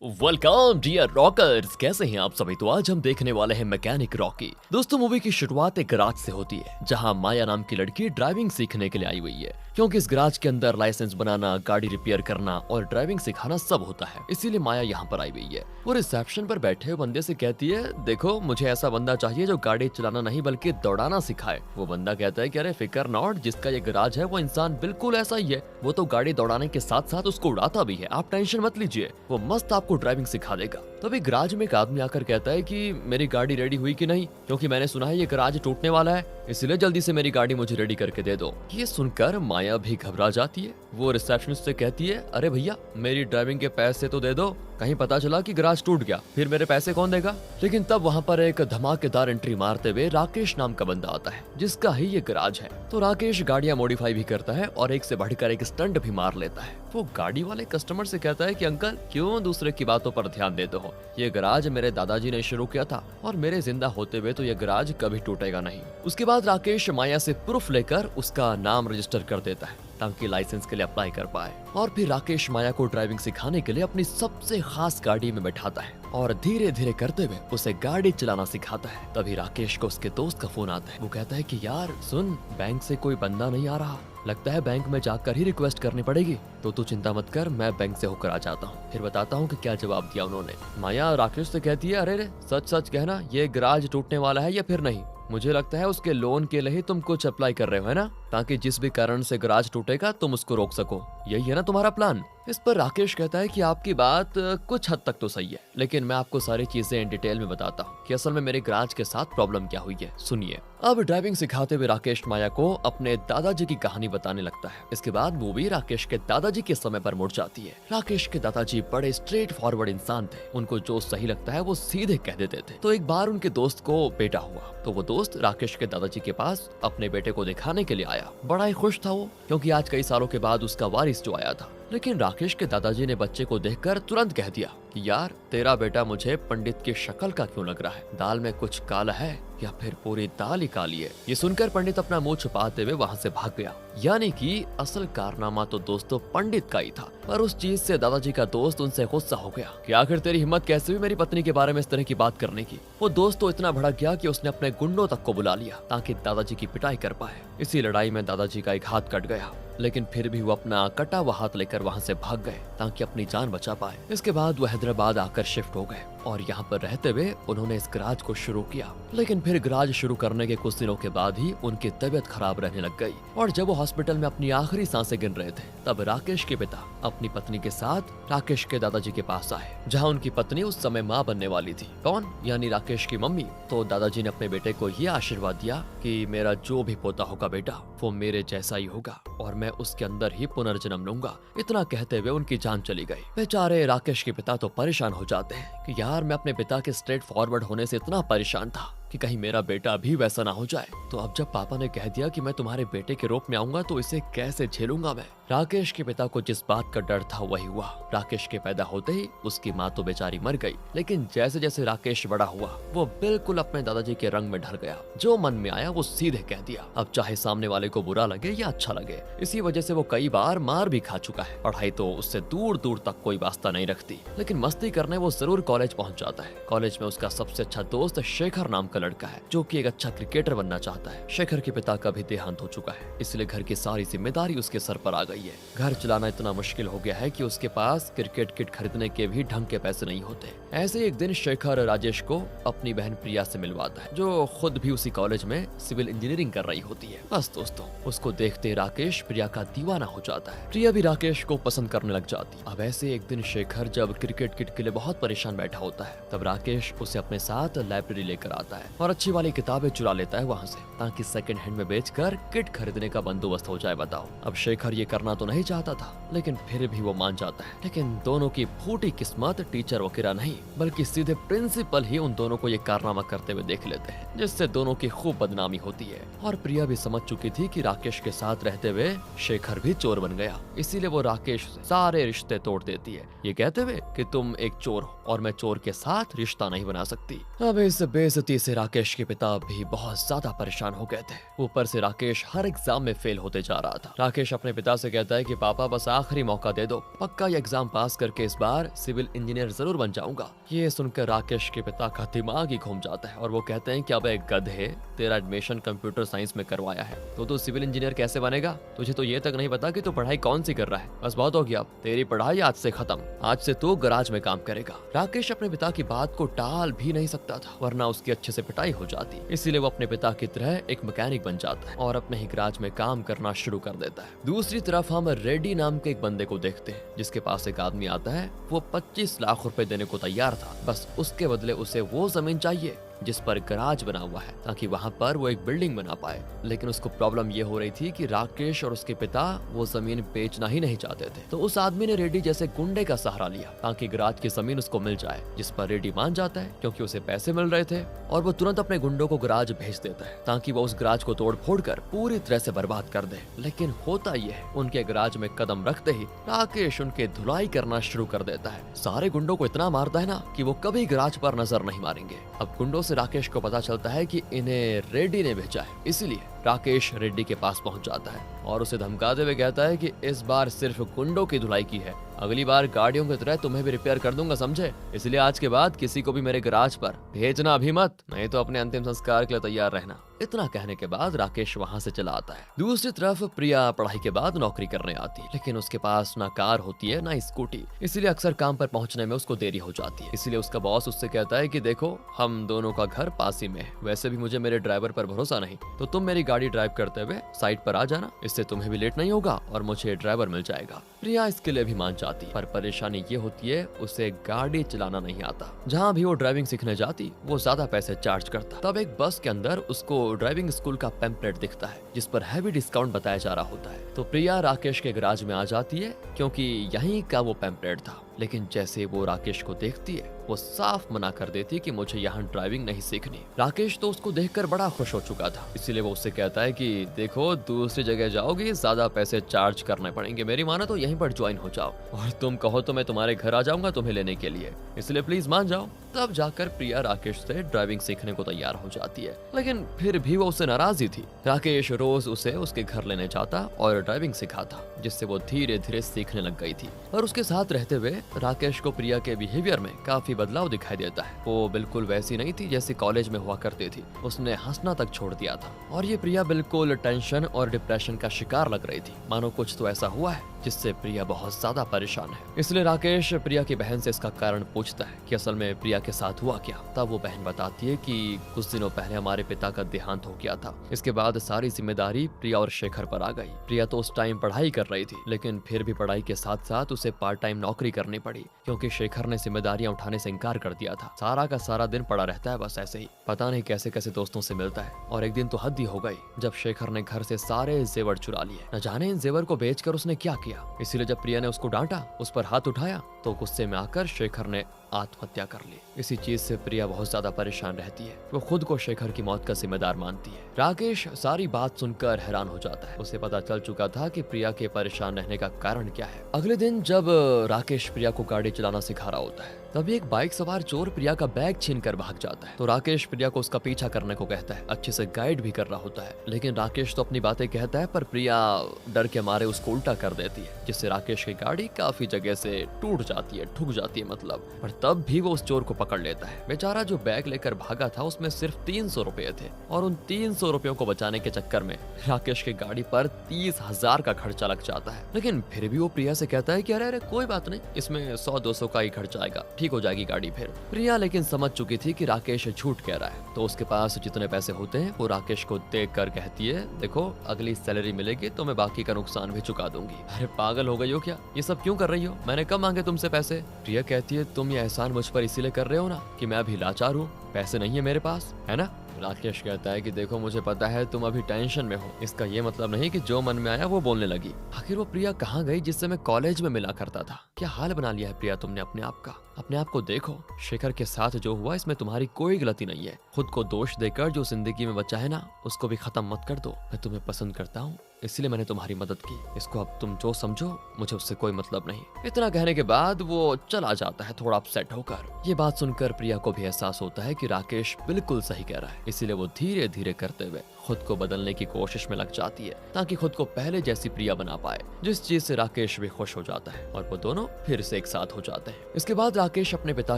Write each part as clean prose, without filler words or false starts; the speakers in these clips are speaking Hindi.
वेलकम डियर रॉकर्स, कैसे हैं आप सभी। तो आज हम देखने वाले हैं मैकेनिक रॉकी। दोस्तों, मूवी की शुरुआत एक गराज से होती है जहां माया नाम की लड़की ड्राइविंग सीखने के लिए आई हुई है, क्योंकि इस गराज के अंदर लाइसेंस बनाना, गाड़ी रिपेयर करना और ड्राइविंग सिखाना सब होता है। इसीलिए माया यहाँ पर आई हुई है। वो रिसेप्शन पर बैठे हुए बंदे से कहती है, देखो मुझे ऐसा बंदा चाहिए जो गाड़ी चलाना नहीं बल्कि दौड़ाना सिखाए। वो बंदा कहता है कि अरे फिकर नॉट, जिसका ये गराज है वो इंसान बिल्कुल ऐसा ही है। वो तो गाड़ी दौड़ाने के साथ साथ उसको उड़ाता भी है, आप टेंशन मत लीजिए, वो मस्त आपको ड्राइविंग सिखा देगा। तभी गराज में एक आदमी आकर कहता है कि मेरी गाड़ी रेडी हुई कि नहीं, क्योंकि मैंने सुना है ये गराज टूटने वाला है, इसलिए जल्दी से मेरी गाड़ी मुझे रेडी करके दे दो। ये सुनकर माया भी घबरा जाती है। वो रिसेप्शनिस्ट से कहती है, अरे भैया मेरी ड्राइविंग के पैसे तो दे दो, कहीं पता चला कि गराज टूट गया, फिर मेरे पैसे कौन देगा। लेकिन तब वहाँ पर एक धमाकेदार एंट्री मारते हुए राकेश नाम का बंदा आता है, जिसका ही ये गराज है। तो राकेश गाड़ियां मॉडिफाई भी करता है और एक से बढ़कर एक स्टंट भी मार लेता है। वो गाड़ी वाले कस्टमर से कहता है कि अंकल क्यों दूसरे की बातों पर ध्यान देते हो, ये गराज मेरे दादाजी ने शुरू किया था और मेरे जिंदा होते हुए तो ये गराज कभी टूटेगा नहीं। उसके बाद राकेश माया से प्रूफ लेकर उसका नाम रजिस्टर कर देता है ताकि लाइसेंस के लिए अप्लाई कर पाए। और फिर राकेश माया को ड्राइविंग सिखाने के लिए अपनी सबसे खास गाड़ी में बैठाता है और धीरे धीरे करते हुए उसे गाड़ी चलाना सिखाता है। तभी राकेश को उसके दोस्त का फोन आता है। वो कहता है कि यार सुन, बैंक से कोई बंदा नहीं आ रहा, लगता है बैंक में जाकर ही रिक्वेस्ट करनी पड़ेगी, तो तू चिंता मत कर, मैं बैंक से होकर आ जाता हूँ, फिर बताता हूँ कि क्या जवाब दिया उन्होंने। माया राकेश से कहती है, अरे सच सच कहना, ये गराज टूटने वाला है या फिर नहीं। मुझे लगता है उसके लोन के लिए ही तुम कुछ अप्लाई कर रहे हो, है ना, ताकि जिस भी कारण से गराज टूटेगा तुम उसको रोक सको, यही है ना तुम्हारा प्लान। इस पर राकेश कहता है कि आपकी बात कुछ हद तक तो सही है, लेकिन मैं आपको सारी चीजें डिटेल में बताता हूँ कि असल में मेरे गराज के साथ प्रॉब्लम क्या हुई है, सुनिए। अब ड्राइविंग सिखाते हुए राकेश माया को अपने दादाजी की कहानी बताने लगता है। इसके बाद मूवी राकेश के दादाजी के समय पर मुड़ जाती है। राकेश के दादाजी बड़े स्ट्रेट फॉरवर्ड इंसान थे, उनको जो सही लगता है वो सीधे कह देते थे। तो एक बार उनके दोस्त को बेटा हुआ, तो वो दोस्त राकेश के दादाजी के पास अपने बेटे को दिखाने के लिए आया। बड़ा ही खुश था वो, क्योंकि आज कई सालों के बाद उसका वारिस जो आया था। लेकिन राकेश के दादाजी ने बच्चे को देखकर तुरंत कह दिया कि यार तेरा बेटा मुझे पंडित की शक्ल का क्यों लग रहा है, दाल में कुछ काला है या फिर पूरी दाल ही काली है। ये सुनकर पंडित अपना मुंह छुपाते हुए वहाँ से भाग गया। यानी कि असल कारनामा तो दोस्तों पंडित का ही था, पर उस चीज से दादाजी का दोस्त उनसे गुस्सा हो गया कि आखिर तेरी हिम्मत कैसे हुई मेरी पत्नी के बारे में इस तरह की बात करने की। वो दोस्त तो इतना भड़क गया कि उसने अपने गुंडों तक को बुला लिया ताकि दादाजी की पिटाई कर पाए। इसी लड़ाई में दादाजी का एक हाथ कट गया, लेकिन फिर भी वो अपना कटा हुआ हाथ लेकर वहाँ से भाग गए ताकि अपनी जान बचा पाए। इसके बाद वो हैदराबाद आकर शिफ्ट हो गए और यहाँ पर रहते हुए उन्होंने इस गराज को शुरू किया। लेकिन फिर गराज शुरू करने के कुछ दिनों के बाद ही उनकी तबीयत खराब रहने लग गई और जब वो हॉस्पिटल में अपनी आखिरी सांसें गिन रहे थे, तब राकेश के पिता अपनी पत्नी के साथ राकेश के दादाजी के पास आए, जहाँ उनकी पत्नी उस समय माँ बनने वाली थी। कौन? यानी राकेश की मम्मी। तो दादाजी ने अपने बेटे को ये आशीर्वाद दिया कि मेरा जो भी पोता होगा बेटा, वो मेरे जैसा ही होगा और मैं उसके अंदर ही पुनर्जन्म लूंगा। इतना कहते हुए उनकी जान चली गई। बेचारे राकेश के पिता तो परेशान हो जाते हैं कि यार मैं अपने पिता के स्ट्रेट फॉरवर्ड होने से इतना परेशान था कि कहीं मेरा बेटा भी वैसा ना हो जाए। तो अब जब पापा ने कह दिया कि मैं तुम्हारे बेटे के रूप में आऊंगा तो इसे कैसे झेलूंगा मैं। राकेश के पिता को जिस बात का डर था वही हुआ। राकेश के पैदा होते ही उसकी माँ तो बेचारी मर गई, लेकिन जैसे जैसे राकेश बड़ा हुआ वो बिल्कुल अपने दादाजी के रंग में ढल गया। जो मन में आया वो सीधे कह दिया, अब चाहे सामने वाले को बुरा लगे या अच्छा लगे। इसी वजह से वो कई बार मार भी खा चुका है। पढ़ाई तो उससे दूर दूर तक कोई वास्ता नहीं रखती, लेकिन मस्ती करने वो जरूर कॉलेज पहुंच जाता है। कॉलेज में उसका सबसे अच्छा दोस्त शेखर नाम का लड़का है, जो कि एक अच्छा क्रिकेटर बनना चाहता है। शेखर के पिता का भी देहांत हो चुका है, इसलिए घर की सारी जिम्मेदारी उसके सर पर आ गई है। घर चलाना इतना मुश्किल हो गया है कि उसके पास क्रिकेट किट खरीदने के भी ढंग के पैसे नहीं होते। ऐसे एक दिन शेखर राजेश को अपनी बहन प्रिया से मिलवाता है, जो खुद भी उसी कॉलेज में सिविल इंजीनियरिंग कर रही होती है। बस दोस्तों, उसको देखते राकेश प्रिया का दीवाना हो जाता है। प्रिया भी राकेश को पसंद करने लग जाती है। अब ऐसे एक दिन शेखर जब क्रिकेट किट के लिए बहुत परेशान बैठा होता है, तब राकेश उसे अपने साथ लाइब्रेरी लेकर आता है और अच्छी वाली किताबें चुरा लेता है वहाँ से, ताकि सेकंड हैंड में बेचकर किट खरीदने का बंदोबस्त हो जाए। बताओ, अब शेखर ये करना तो नहीं चाहता था, लेकिन फिर भी वो मान जाता है। लेकिन दोनों की फूटी किस्मत टीचर वगैरह नहीं, बल्कि सीधे प्रिंसिपल ही उन दोनों को ये कारनामा करते हुए देख लेते हैं, जिससे दोनों की खूब बदनामी होती है। और प्रिया भी समझ चुकी थी कि राकेश के साथ रहते हुए शेखर भी चोर बन गया, इसीलिए वो राकेश से सारे रिश्ते तोड़ देती है, ये कहते हुए कि तुम एक चोर हो और मैं चोर के साथ रिश्ता नहीं बना सकती। अब इस बेइज्जती से राकेश के पिता भी बहुत ज्यादा परेशान हो गए थे। ऊपर से राकेश हर एग्जाम में फेल होते जा रहा था। राकेश अपने पिता से कहता है कि पापा बस आखिरी मौका दे दो, पक्का ये एग्जाम पास करके इस बार सिविल इंजीनियर जरूर बन जाऊंगा। ये सुनकर राकेश के पिता का दिमाग ही घूम जाता है और वो कहते हैं कि अब एक गधे, तेरा एडमिशन कंप्यूटर साइंस में करवाया है तो तू सिविल इंजीनियर कैसे बनेगा? तुझे तो ये तक नहीं पता कि तू पढ़ाई कौन सी कर रहा है। बस बहुत हो गया, अब तेरी पढ़ाई आज से खत्म, आज से तू गराज में काम करेगा। राकेश अपने पिता की बात को टाल भी नहीं सकता था, वरना उसकी अच्छे से पिटाई हो जाती। इसीलिए वो अपने पिता की तरह एक मैकेनिक बन जाता है और अपने ही गराज में काम करना शुरू कर देता है। दूसरी तरफ हम रेड्डी नाम के एक बंदे को देखते हैं, जिसके पास एक आदमी आता है। वो 25 लाख रुपए देने को तैयार था, बस उसके बदले उसे वो जमीन चाहिए जिस पर गराज बना हुआ है, ताकि वहाँ पर वो एक बिल्डिंग बना पाए। लेकिन उसको प्रॉब्लम ये हो रही थी कि राकेश और उसके पिता वो जमीन बेचना ही नहीं चाहते थे। तो उस आदमी ने रेड्डी जैसे गुंडे का सहारा लिया ताकि गराज की जमीन उसको मिल जाए, जिस पर रेड्डी मान जाता है क्योंकि उसे पैसे मिल रहे थे और वो तुरंत अपने गुंडों को गराज भेज देता है ताकि वो उस गराज को तोड़ फोड़ कर पूरी तरह से बर्बाद कर दे। लेकिन होता यह है, उनके गराज में कदम रखते ही राकेश उनके धुलाई करना शुरू कर देता है। सारे गुंडों को इतना मारता है ना कि वो कभी गराज पर नजर नहीं मारेंगे। अब गुंडों से राकेश को पता चलता है कि इन्हें रेड्डी ने भेजा है, इसलिए राकेश रेड्डी के पास पहुंच जाता है और उसे धमकाते हुए कहता है कि इस बार सिर्फ गुंडों की धुलाई की है, अगली बार गाड़ियों की तरह तुम्हें भी रिपेयर कर दूंगा, समझे? इसलिए आज के बाद किसी को भी मेरे गराज पर भेजना भी मत, नहीं तो अपने अंतिम संस्कार के लिए तैयार रहना। इतना कहने के बाद राकेश वहां से चला आता है। दूसरी तरफ प्रिया पढ़ाई के बाद नौकरी करने आती है, लेकिन उसके पास ना कार होती है ना स्कूटी, इसलिए अक्सर काम पर पहुंचने में उसको देरी हो जाती है। इसलिए उसका बॉस उससे कहता है कि देखो, हम दोनों का घर पास ही में है, वैसे भी मुझे मेरे ड्राइवर पर भरोसा नहीं, तो तुम मेरी गाड़ी ड्राइव करते हुए साइट पर आ जाना, इससे तुम्हें भी लेट नहीं होगा और मुझे ड्राइवर मिल जाएगा। प्रिया इसके लिए भी मान जाती, पर परेशानी ये होती है उसे गाड़ी चलाना नहीं आता। जहाँ भी वो ड्राइविंग सीखने जाती वो ज्यादा पैसे चार्ज करता। तब एक बस के अंदर उसको ड्राइविंग स्कूल का पैम्पलेट दिखता है जिस पर हैवी डिस्काउंट बताया जा रहा होता है। तो प्रिया राकेश के गराज में आ जाती है क्योंकि यहीं का वो पैम्पलेट था। लेकिन जैसे वो राकेश को देखती है वो साफ मना कर देती है कि मुझे यहाँ ड्राइविंग नहीं सीखनी। राकेश तो उसको देखकर बड़ा खुश हो चुका था, इसीलिए वो उससे कहता है कि देखो, दूसरी जगह जाओगी ज्यादा पैसे चार्ज करने पड़ेंगे, मेरी मानो तो यहीं पर ज्वाइन हो जाओ, और तुम कहो तो मैं तुम्हारे घर आ जाऊंगा तुम्हें लेने के लिए, इसलिए प्लीज मान जाओ। तब जाकर प्रिया राकेश से ड्राइविंग सीखने को तैयार हो जाती है, लेकिन फिर भी वो उससे नाराज ही थी। राकेश रोज उसे उसके घर लेने जाता और ड्राइविंग सिखाता, जिससे वो धीरे धीरे सीखने लग गई थी। और उसके साथ रहते हुए राकेश को प्रिया के बिहेवियर में काफी बदलाव दिखाई देता है। वो बिल्कुल वैसी नहीं थी जैसी कॉलेज में हुआ करती थी, उसने हंसना तक छोड़ दिया था और ये प्रिया बिल्कुल टेंशन और डिप्रेशन का शिकार लग रही थी, मानो कुछ तो ऐसा हुआ है जिससे प्रिया बहुत ज्यादा परेशान है। इसलिए राकेश प्रिया की बहन से इसका कारण पूछता है कि असल में प्रिया के साथ हुआ क्या। तब वो बहन बताती है कि कुछ दिनों पहले हमारे पिता का देहांत हो गया था, इसके बाद सारी जिम्मेदारी प्रिया और शेखर पर आ गई। प्रिया तो उस टाइम पढ़ाई कर रही थी, लेकिन फिर भी पढ़ाई के साथ साथ उसे पार्ट टाइम नौकरी करनी पड़ी क्योंकि शेखर ने जिम्मेदारियां उठाने से इनकार कर दिया था। सारा का सारा दिन पड़ा रहता है बस ऐसे ही, पता नहीं कैसे कैसे दोस्तों से मिलता है। और एक दिन तो हद ही हो गई जब शेखर ने घर से सारे जेवर चुरा लिए। न जाने इन जेवर को बेचकर उसने क्या किया। इसीलिए जब प्रिया ने उसको डांटा, उस पर हाथ उठाया, तो गुस्से में आकर शेखर ने आत्महत्या कर ली। इसी चीज से प्रिया बहुत ज्यादा परेशान रहती है, वो खुद को शेखर की मौत का जिम्मेदार मानती है। राकेश सारी बात सुनकर हैरान हो जाता है, उसे पता चल चुका था कि प्रिया के परेशान रहने का कारण क्या है। अगले दिन जब राकेश प्रिया को गाड़ी चलाना सिखा रहा होता है, तभी एक बाइक सवार चोर प्रिया का बैग छीनकर भाग जाता है। तो राकेश प्रिया को उसका पीछा करने को कहता है, अच्छे से गाइड भी कर रहा होता है, लेकिन राकेश तो अपनी बातें कहता है पर प्रिया डर के मारे उसको उल्टा कर देती है, जिससे राकेश की गाड़ी काफी जगह से टूट जाती है, ठुक जाती है मतलब। पर तब भी वो उस चोर को पकड़ लेता है। बेचारा जो बैग लेकर भागा था उसमें सिर्फ 300 रुपए थे और उन 300 रुपयों को बचाने के चक्कर में राकेश की गाड़ी पर 30,000 का खर्चा लग जाता है। लेकिन फिर भी वो प्रिया से कहता है कि अरे कोई बात नहीं, इसमें 100-200 का ही खर्चा आएगा, ठीक हो जाएगी गाड़ी। फिर प्रिया लेकिन समझ चुकी थी कि राकेश झूठ कह रहा है, तो उसके पास जितने पैसे होते हैं वो राकेश को देख कर कहती है, देखो अगली सैलरी मिलेगी तो मैं बाकी का नुकसान भी चुका दूंगी। अरे पागल हो गई हो क्या, ये सब क्यों कर रही हो, मैंने कब मांगे तुमसे पैसे। प्रिया कहती है, तुम ये एहसान मुझ पर इसीलिए कर रहे हो ना कि मैं अभी लाचार हूँ, पैसे नहीं है मेरे पास, है ना। राकेश कहता है कि देखो मुझे पता है तुम अभी टेंशन में हो, इसका ये मतलब नहीं कि जो मन में आया वो बोलने लगी। आखिर वो प्रिया कहाँ गई जिससे मैं कॉलेज में मिला करता था। क्या हाल बना लिया है प्रिया तुमने अपने आप का। अपने आप को देखो, शेखर के साथ जो हुआ इसमें तुम्हारी कोई गलती नहीं है। खुद को दोष देकर जो जिंदगी में बचा है ना, उसको भी खत्म मत कर दो। मैं तुम्हें पसंद करता हूँ, इसलिए मैंने तुम्हारी मदद की। इसको अब तुम जो समझो, मुझे उससे कोई मतलब नहीं। इतना कहने के बाद वो चला जाता है थोड़ा अपसेट होकर। ये बात सुनकर प्रिया को भी एहसास होता है कि राकेश बिल्कुल सही कह रहा है, इसीलिए वो धीरे धीरे करते हुए खुद को बदलने की कोशिश में लग जाती है ताकि खुद को पहले जैसी प्रिया बना पाए, जिस चीज से राकेश भी खुश हो जाता है और वो दोनों फिर से एक साथ हो जाते हैं। इसके बाद राकेश अपने पिता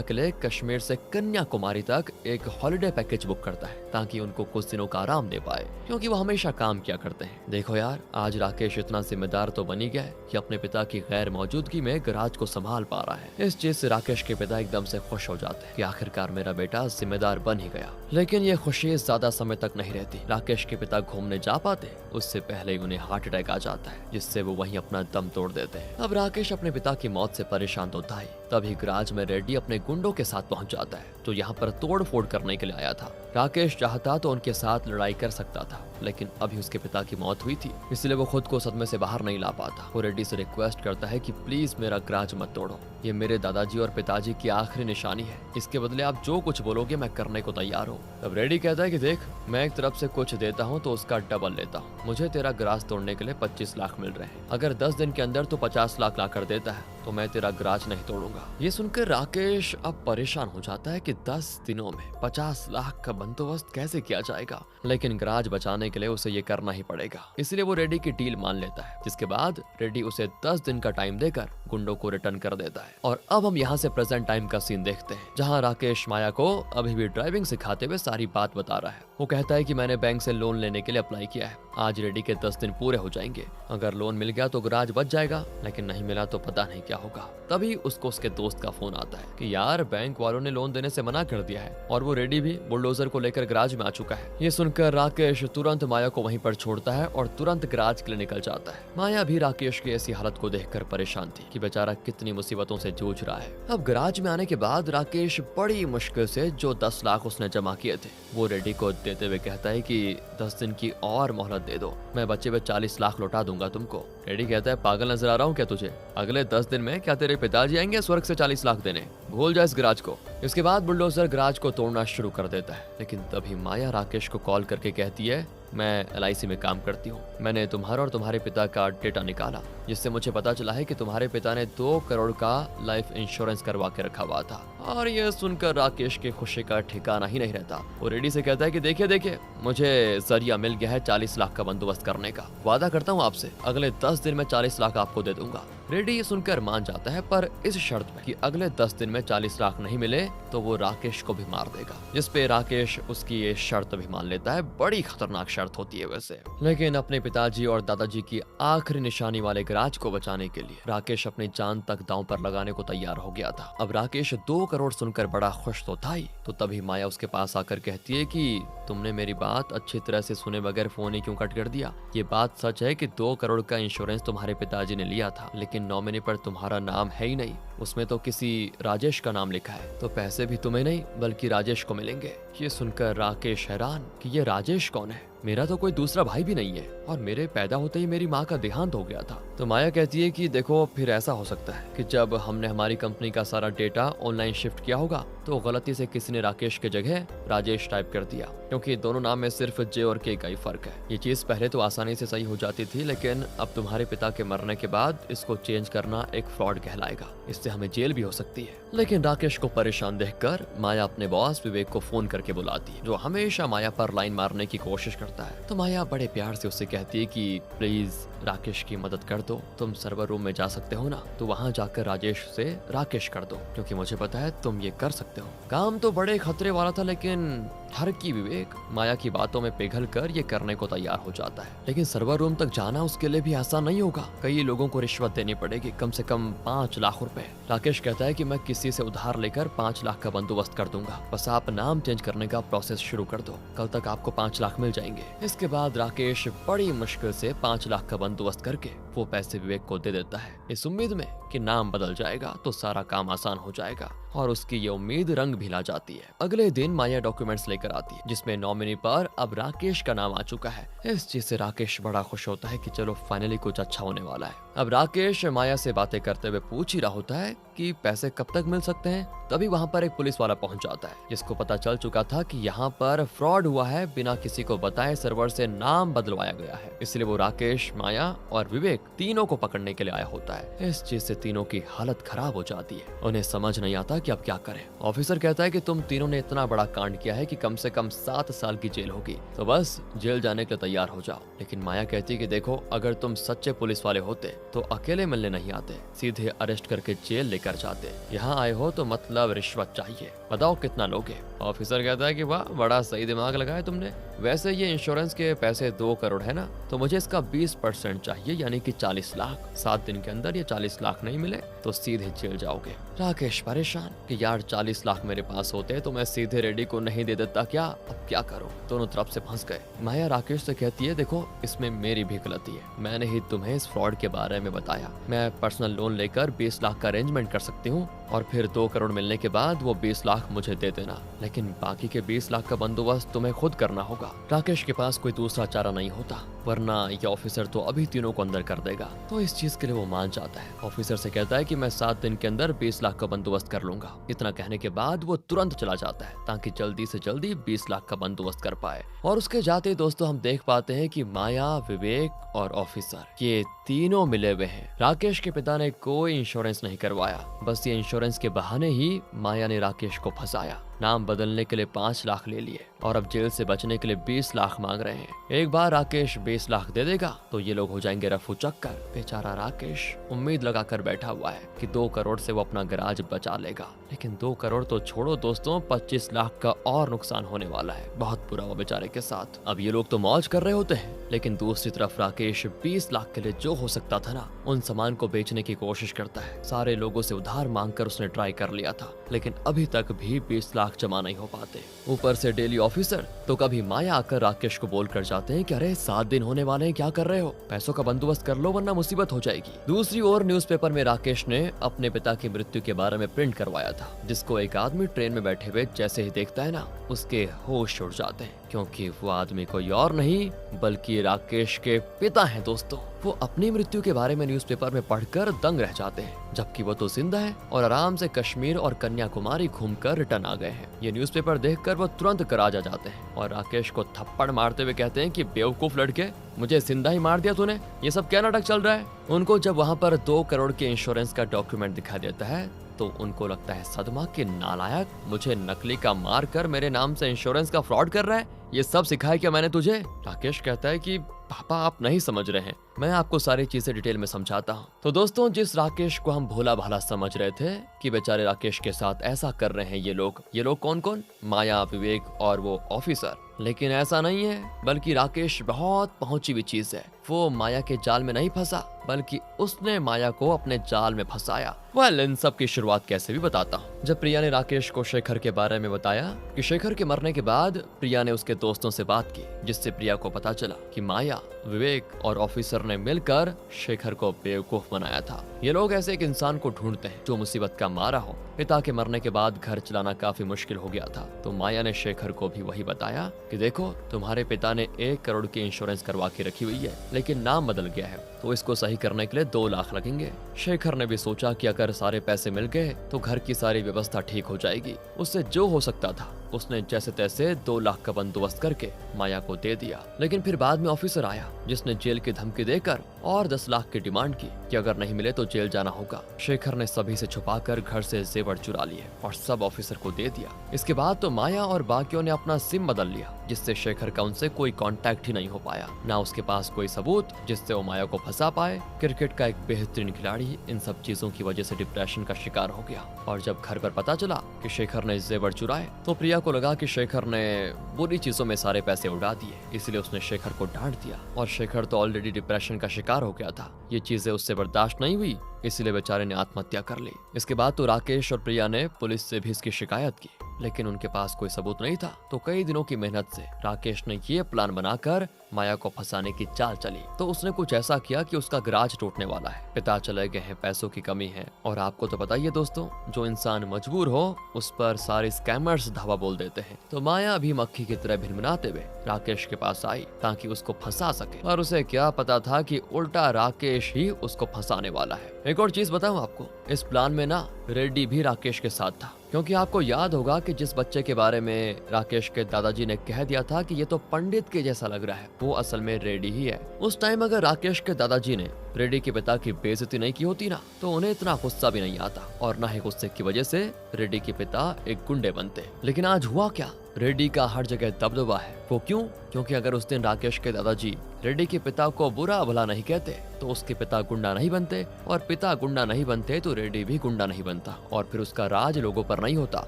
के लिए कश्मीर से कन्याकुमारी तक एक हॉलिडे पैकेज बुक करता है ताकि उनको कुछ दिनों का आराम दे पाए, क्योंकि वो हमेशा काम किया करते हैं। देखो यार, आज राकेश इतना जिम्मेदार तो बन ही गया है कि अपने पिता की गैर मौजूदगी में गराज को संभाल पा रहा है। इस चीज से राकेश के पिता एकदम से खुश हो जाते हैं कि आखिरकार मेरा बेटा जिम्मेदार बन ही गया। लेकिन ये खुशी ज्यादा समय तक नहीं रहती। राकेश के पिता घूमने जा पाते उससे पहले ही उन्हें हार्ट अटैक आ जाता है, जिससे वो वहीं अपना दम तोड़ देते हैं। अब राकेश अपने पिता की मौत से परेशान तो था ही, तभी गराज में रेड्डी अपने गुंडों के साथ पहुंच जाता है जो यहाँ पर तोड़ फोड़ करने के लिए आया था। राकेश चाहता तो उनके साथ लड़ाई कर सकता था, लेकिन अभी उसके पिता की मौत हुई थी, इसलिए वो खुद को सदमे से बाहर नहीं ला पाता। वो रेड्डी से रिक्वेस्ट करता है कि प्लीज मेरा गराज मत तोड़ो, ये मेरे दादाजी और पिताजी की आखिरी निशानी है, इसके बदले आप जो कुछ बोलोगे मैं करने को तैयार हूँ। तब रेड्डी कहता है कि देख, मैं एक तरफ से कुछ देता हूँ तो उसका डबल लेता हूँ। मुझे तेरा गराज तोड़ने के लिए 25 लाख मिल रहे हैं, अगर 10 दिन के अंदर तो 50 लाख ला कर देता है तो मैं तेरा गराज नहीं तोड़ूंगा। ये सुनकर राकेश अब परेशान हो जाता है कि 10 दिनों में 50 लाख का बंदोबस्त कैसे किया जाएगा, लेकिन गराज बचाने के लिए उसे ये करना ही पड़ेगा। इसलिए वो रेड्डी की डील मान लेता है, जिसके बाद रेड्डी उसे 10 दिन का टाइम देकर गुंडों को रिटर्न कर देता है। और अब हम यहाँ से प्रेजेंट टाइम का सीन देखते हैं, जहाँ राकेश माया को अभी भी ड्राइविंग सिखाते हुए सारी बात बता रहा है। वो कहता है कि मैंने बैंक से लोन लेने के लिए अप्लाई किया है, आज रेड्डी के 10 दिन पूरे हो जाएंगे। अगर लोन मिल गया तो गराज बच जाएगा, लेकिन नहीं मिला तो पता नहीं क्या होगा। तभी उसको उसके दोस्त का फोन आता है कि यार, बैंक वालों ने लोन देने से मना कर दिया है और वो रेड्डी भी बुलडोजर को लेकर गराज में आ चुका है। ये सुनकर राकेश तुरंत माया को वहीं पर छोड़ता है और तुरंत गराज के लिए निकल जाता है। माया भी राकेश की ऐसी हालत को देखकर परेशान थी कि बेचारा कितनी मुसीबतों से जूझ रहा है। अब गराज में आने के बाद राकेश बड़ी मुश्किल से जो 10 लाख उसने जमा किए थे वो रेड्डी को देते हुए कहता है कि 10 दिन की और मोहलत दे दो, मैं बचे हुए 40 लाख लौटा दूंगा तुमको। रेड्डी कहता है, पागल नजर आ रहा हूँ क्या तुझे? अगले 10 दिन में क्या तेरे पिताजी आएंगे स्वर्ग से 40 लाख देने? भूल जा इस गराज को। इसके बाद बुलडोजर गराज को तोड़ना शुरू कर देता है, लेकिन तभी माया राकेश को कॉल करके कहती है, मैं LIC में काम करती हूँ, मैंने तुम्हारा और तुम्हारे पिता का डेटा निकाला, जिससे मुझे पता चला है कि तुम्हारे पिता ने 2 करोड़ का लाइफ इंश्योरेंस करवा के रखा हुआ था। और ये सुनकर राकेश के खुशी का ठिकाना ही नहीं रहता। वो रेड्डी से कहता है कि देखिए, मुझे जरिया मिल गया है 40 लाख का बंदोबस्त करने का, वादा करता हूँ आपसे अगले 10 दिन में 40 लाख आपको दे दूंगा। रेड्डी ये सुनकर मान जाता है, पर इस शर्त पे कि अगले 10 दिन में 40 लाख नहीं मिले तो वो राकेश को भी मार देगा, जिस पे राकेश उसकी ये शर्त भी मान लेता है। बड़ी खतरनाक शर्त होती है वैसे, लेकिन अपने पिताजी और दादाजी की आखिरी निशानी वाले गराज को बचाने के लिए राकेश अपनी जान तक दांव पर लगाने को तैयार हो गया था। अब राकेश 2 करोड़ सुनकर बड़ा खुश तो था ही, तो तभी माया उसके पास आकर कहती है कि तुमने मेरी बात अच्छी तरह से सुने बगैर फोन ही क्यों कट कर दिया? ये बात सच है कि 2 करोड़ का इंश्योरेंस तुम्हारे पिताजी ने लिया था, लेकिन नॉमिनी पर तुम्हारा नाम है ही नहीं, उसमें तो किसी राजेश का नाम लिखा है, तो पैसे भी तुम्हें नहीं बल्कि राजेश को मिलेंगे। ये सुनकर राकेश हैरान कि ये राजेश कौन है? मेरा तो कोई दूसरा भाई भी नहीं है और मेरे पैदा होते ही मेरी माँ का देहांत हो गया था। तो माया कहती है कि देखो, फिर ऐसा हो सकता है कि जब हमने हमारी कंपनी का सारा डेटा ऑनलाइन शिफ्ट किया होगा तो गलती से किसी ने राकेश के जगह राजेश टाइप कर दिया, क्योंकि दोनों नाम में सिर्फ जे और के का ही फर्क है। ये चीज पहले तो आसानी से सही हो जाती थी, लेकिन अब तुम्हारे पिता के मरने के बाद इसको चेंज करना एक फ्रॉड कहलाएगा, इससे हमें जेल भी हो सकती है। लेकिन राकेश को परेशान देखकर माया अपने बॉस विवेक को फोन करके बुलाती है, जो हमेशा माया पर लाइन मारने की कोशिश करता है। तो माया बड़े प्यार से उससे कहती है कि प्लीज राकेश की मदद कर दो, तुम सर्वर रूम में जा सकते हो ना, तो वहाँ जाकर राजेश से राकेश कर दो, क्योंकि मुझे पता है तुम ये कर सकते हो। काम तो बड़े खतरे वाला था, लेकिन हर की विवेक माया की बातों में पिघल कर ये करने को तैयार हो जाता है। लेकिन सर्वर रूम तक जाना उसके लिए भी आसान नहीं होगा, कई लोगों को रिश्वत देनी पड़ेगी, कम से कम 5 लाख रुपए। राकेश कहता है कि मैं किसी से उधार लेकर 5 लाख का बंदोबस्त कर दूंगा, बस आप नाम चेंज करने का प्रोसेस शुरू कर दो, कल तक आपको 5 लाख मिल जाएंगे। इसके बाद राकेश बड़ी मुश्किल से 5 लाख का बंदोबस्त करके वो पैसे विवेक को दे देता है, इस उम्मीद में कि नाम बदल जाएगा तो सारा काम आसान हो जाएगा, और उसकी ये उम्मीद रंग भी ला जाती है। अगले दिन माया डॉक्यूमेंट्स लेकर आती है, जिसमें नॉमिनी पर अब राकेश का नाम आ चुका है। इस चीज से राकेश बड़ा खुश होता है कि चलो फाइनली कुछ अच्छा होने वाला है। अब राकेश माया से बातें करते हुए पूछ ही रहा होता है कि पैसे कब तक मिल सकते हैं। तभी वहाँ पर एक पुलिस वाला पहुंच जाता है, जिसको पता चल चुका था कि यहाँ पर फ्रॉड हुआ है, बिना किसी को बताए सर्वर से नाम बदलवाया गया है। इसलिए वो राकेश, माया और विवेक तीनों को पकड़ने के लिए आया होता है। इस चीज से तीनों की हालत खराब हो जाती है, उन्हें समझ नहीं आता कि अब क्या करें। ऑफिसर कहता है कि तुम तीनों ने इतना बड़ा कांड किया है कि कम से कम 7 साल की जेल होगी, तो बस जेल जाने के लिए तैयार हो जाओ। लेकिन माया कहती है कि देखो, अगर तुम सच्चे पुलिस वाले होते तो अकेले मिलने नहीं आते, सीधे अरेस्ट करके जेल लेकर जाते। यहाँ आए हो तो मतलब रिश्वत चाहिए, बताओ कितना लोगे। ऑफिसर कहता है कि वाह, बड़ा सही दिमाग लगाया तुमने। वैसे ये इंश्योरेंस के पैसे 2 करोड़ है ना, तो मुझे इसका 20% चाहिए, यानी कि 40 लाख। 7 दिन के अंदर ये 40 लाख नहीं मिले तो सीधे जेल जाओगे। राकेश परेशान कि यार 40 लाख मेरे पास होते तो मैं सीधे रेडी को नहीं दे देता क्या, अब क्या करूं। दोनों तरफ से फंस गए। माया राकेश से कहती है देखो, इसमें मेरी भी गलती है, मैंने ही तुम्हें इस फ्रॉड के बारे में बताया। मैं पर्सनल लोन लेकर 20 लाख का अरेंजमेंट कर सकती हूँ और फिर 2 करोड़ मिलने के बाद वो 20 लाख मुझे दे देना, लेकिन बाकी के 20 लाख का बंदोबस्त तुम्हें खुद करना होगा। राकेश के पास कोई दूसरा चारा नहीं होता, वरना ये ऑफिसर तो अभी तीनों को अंदर कर देगा। तो इस चीज के लिए वो मान जाता है। ऑफिसर से कहता है कि मैं 7 दिन के अंदर 20 लाख का बंदोबस्त कर लूंगा। इतना कहने के बाद वो तुरंत चला जाता है ताकि जल्दी से जल्दी 20 लाख का बंदोबस्त कर पाए। और उसके जाते ही दोस्तों हम देख पाते हैं कि माया, विवेक और ऑफिसर ये तीनों मिले हुए हैं। राकेश के पिता ने कोई इंश्योरेंस नहीं करवाया, बस ये इंश्योरेंस के बहाने ही माया ने राकेश को फंसाया। नाम बदलने के लिए 5 लाख ले लिए और अब जेल से बचने के लिए 20 लाख मांग रहे हैं। एक बार राकेश 20 लाख दे देगा तो ये लोग हो जाएंगे रफू चक्कर। बेचारा राकेश उम्मीद लगाकर बैठा हुआ है कि 2 करोड़ से वो अपना गराज बचा लेगा, लेकिन 2 करोड़ तो छोड़ो दोस्तों, 25 लाख का और नुकसान होने वाला है। बहुत बुरा वो बेचारे के साथ। अब ये लोग तो मौज कर रहे होते हैं, लेकिन दूसरी तरफ राकेश 20 लाख के लिए जो हो सकता था ना, उन सामान को बेचने की कोशिश करता है। सारे लोगों से उधार मांगकर उसने ट्राई कर लिया था, लेकिन अभी तक भी 20 लाख जमा नहीं हो पाते। ऊपर से डेली ऑफिसर तो कभी माया आकर राकेश को बोल कर जाते हैं कि अरे 7 दिन होने वाले हैं, क्या कर रहे हो, पैसों का बंदोबस्त कर लो वरना मुसीबत हो जाएगी। दूसरी ओर न्यूज़पेपर में राकेश ने अपने पिता की मृत्यु के बारे में प्रिंट करवाया था, जिसको एक आदमी ट्रेन में बैठे हुए जैसे ही देखता है ना, उसके होश उड़ जाते हैं, क्योंकि वो आदमी कोई और नहीं बल्कि राकेश के पिता हैं दोस्तों। वो अपनी मृत्यु के बारे में न्यूज़पेपर में पढ़कर दंग रह जाते हैं, जबकि वो तो जिंदा है और आराम से कश्मीर और कन्याकुमारी घूमकर रिटर्न आ गए हैं। ये न्यूज़पेपर देखकर वो तुरंत गराज आ जाते हैं और राकेश को थप्पड़ मारते हुए कहते हैं कि बेवकूफ लड़के, मुझे जिंदा ही मार दिया तूने, ये सब क्या नाटक चल रहा है। उनको जब वहाँ पर 2 करोड़ के इंश्योरेंस का डॉक्यूमेंट दिखा देता है तो उनको लगता है सदमा कि नालायक, मुझे नकली का मार कर मेरे नाम से इंश्योरेंस का फ्रॉड कर रहा है, ये सब सिखाया क्या मैंने तुझे। राकेश कहता है कि पापा आप नहीं समझ रहे हैं, मैं आपको सारी चीजें डिटेल में समझाता हूँ। तो दोस्तों जिस राकेश को हम भोला भाला समझ रहे थे कि बेचारे राकेश के साथ ऐसा कर रहे हैं ये लोग कौन कौन, माया, विवेक और वो ऑफिसर, लेकिन ऐसा नहीं है, बल्कि राकेश बहुत पहुंची हुई चीज है। वो माया के जाल में नहीं फंसा, बल्कि उसने माया को अपने जाल में फंसाया। वेल, इन सब की शुरुआत कैसे भी बताता हूँ। जब प्रिया ने राकेश को शेखर के बारे में बताया कि शेखर के मरने के बाद प्रिया ने उसके दोस्तों से बात की, जिससे प्रिया को पता चला कि माया, विवेक और ऑफिसर ने मिलकर शेखर को बेवकूफ बनाया था। ये लोग ऐसे एक इंसान को ढूंढते हैं जो मुसीबत का मारा हो। पिता के मरने के बाद घर चलाना काफी मुश्किल हो गया था, तो माया ने शेखर को भी वही बताया कि देखो, तुम्हारे पिता ने 1 करोड़ की इंश्योरेंस करवा के रखी हुई है, लेकिन नाम बदल गया है, तो इसको सही करने के लिए 2 लाख लगेंगे। शेखर ने भी सोचा कि अगर सारे पैसे मिल गए तो घर की सारी व्यवस्था ठीक हो जाएगी। उससे जो हो सकता था उसने जैसे तैसे 2 लाख का बंदोबस्त करके माया को दे दिया। लेकिन फिर बाद में ऑफिसर आया, जिसने जेल की धमकी देकर और 10 लाख की डिमांड की कि अगर नहीं मिले तो जेल जाना होगा। शेखर ने सभी से छुपाकर घर से जेवर चुरा लिए और सब ऑफिसर को दे दिया। इसके बाद तो माया और बाकियों ने अपना सिम बदल लिया, जिससे शेखर का उनसे कोई कांटेक्ट ही नहीं हो पाया, ना उसके पास कोई सबूत जिससे वो माया को फंसा पाए। क्रिकेट का एक बेहतरीन खिलाड़ी इन सब चीजों की वजह से डिप्रेशन का शिकार हो गया। और जब घर पर पता चला कि शेखर ने जेवर चुराए, तो प्रिया को लगा कि शेखर ने बुरी चीजों में सारे पैसे उड़ा दिए, इसलिए उसने शेखर को डांट दिया। और शेखर तो ऑलरेडी डिप्रेशन का शिकार हो गया था, ये चीजें उससे बर्दाश्त नहीं हुई, इसलिए बेचारे ने आत्महत्या कर ली। इसके बाद तो राकेश और प्रिया ने पुलिस से भी इसकी शिकायत की। लेकिन उनके पास कोई सबूत नहीं था। तो कई दिनों की मेहनत से राकेश ने ये प्लान बनाकर माया को फंसाने की चाल चली। तो उसने कुछ ऐसा किया कि उसका गराज टूटने वाला है, पिता चले गए हैं, पैसों की कमी है, और आपको तो पता ही है दोस्तों, जो इंसान मजबूर हो उस पर सारे स्कैमर्स धावा बोल देते हैं। तो माया भी मक्खी की तरह भिनभिनाते हुए राकेश के पास आई ताकि उसको फंसा सके, और उसे क्या पता था कि उल्टा राकेश ही उसको फंसाने वाला है। एक और चीज बताऊं आपको, इस प्लान में ना रेड्डी भी राकेश के साथ था, क्योंकि आपको याद होगा कि जिस बच्चे के बारे में राकेश के दादाजी ने कह दिया था कि ये तो पंडित के जैसा लग रहा है, वो असल में रेड्डी ही है। उस टाइम अगर राकेश के दादाजी ने रेड्डी के पिता की बेइज्जती नहीं की होती ना, तो उन्हें इतना गुस्सा भी नहीं आता, और ना ही गुस्से की वजह से रेड्डी के पिता एक गुंडे बनते। लेकिन आज हुआ क्या, रेड्डी का हर जगह दबदबा है। वो क्यों? क्योंकि अगर उस दिन राकेश के दादाजी रेड्डी के पिता को बुरा भला नहीं कहते तो उसके पिता गुंडा नहीं बनते, और पिता गुंडा नहीं बनते तो रेड्डी भी गुंडा नहीं बनता, और फिर उसका राज लोगों पर नहीं होता।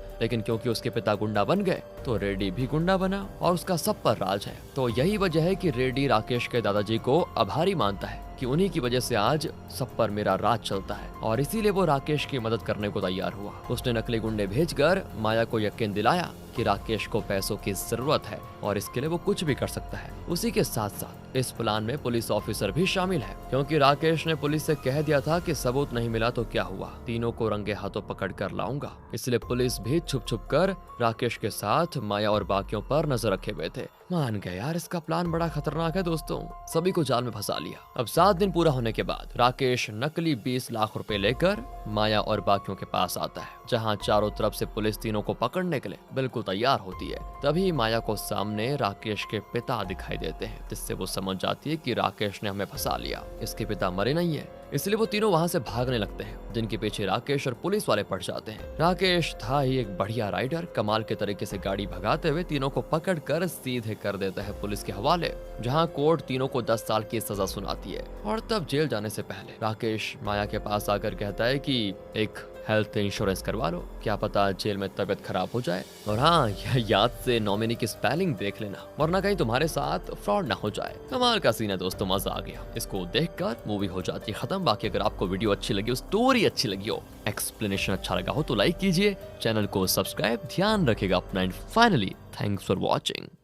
लेकिन क्योंकि उसके पिता गुंडा बन गए तो रेड्डी भी गुंडा बना, और उसका सब पर राज है। तो यही वजह है कि रेड्डी राकेश के दादाजी को आभारी मानता है कि उन्हीं की वजह से आज सब पर मेरा राज चलता है, और इसीलिए वो राकेश की मदद करने को तैयार हुआ। उसने नकली गुंडे भेजकर माया को यकीन दिलाया कि राकेश को पैसों की जरूरत है और इसके लिए वो कुछ भी कर सकता है। उसी के साथ साथ इस प्लान में पुलिस ऑफिसर भी शामिल है, क्योंकि राकेश ने पुलिस से कह दिया था कि सबूत नहीं मिला तो क्या हुआ, तीनों को रंगे हाथों पकड़ कर लाऊंगा। इसलिए पुलिस भी छुप छुप कर राकेश के साथ माया और बाकियों पर नजर रखे हुए थे। मान गए यार, इसका प्लान बड़ा खतरनाक है दोस्तों, सभी को जाल में फंसा लिया। अब 7 दिन पूरा होने के बाद राकेश नकली 20 लाख रुपए लेकर माया और बाकियों के पास आता है, जहां चारों तरफ से पुलिस तीनों को पकड़ने के लिए बिल्कुल तैयार होती है। तभी माया को सामने राकेश के पिता दिखाई देते हैं, जिससे वो समझ जाती है कि राकेश ने हमें फंसा लिया, इसके पिता मरे नहीं है। इसलिए वो तीनों वहां से भागने लगते हैं, जिनके पीछे राकेश और पुलिस वाले पड़ जाते हैं। राकेश था ही एक बढ़िया राइडर, कमाल के तरीके से गाड़ी भगाते हुए तीनों को पकड़कर सीधे कर देता है पुलिस के हवाले, जहां कोर्ट तीनों को 10 साल की सजा सुनाती है। और तब जेल जाने से पहले राकेश माया के पास आकर कहता है कि एक हेल्थ इंश्योरेंस करवा लो, क्या पता जेल में तबीयत खराब हो जाए, और हाँ याद से नॉमिनी की स्पेलिंग देख लेना, वरना कहीं तुम्हारे साथ फ्रॉड ना हो जाए। कमाल का सीन है दोस्तों, मजा आ गया। इसको देखकर मूवी हो जाती है खत्म। बाकी अगर आपको वीडियो अच्छी लगी हो, स्टोरी अच्छी लगी हो, एक्सप्लेनेशन अच्छा लगा हो तो लाइक कीजिए, चैनल को सब्सक्राइब, ध्यान रखेगा अपना, and finally thanks for watching.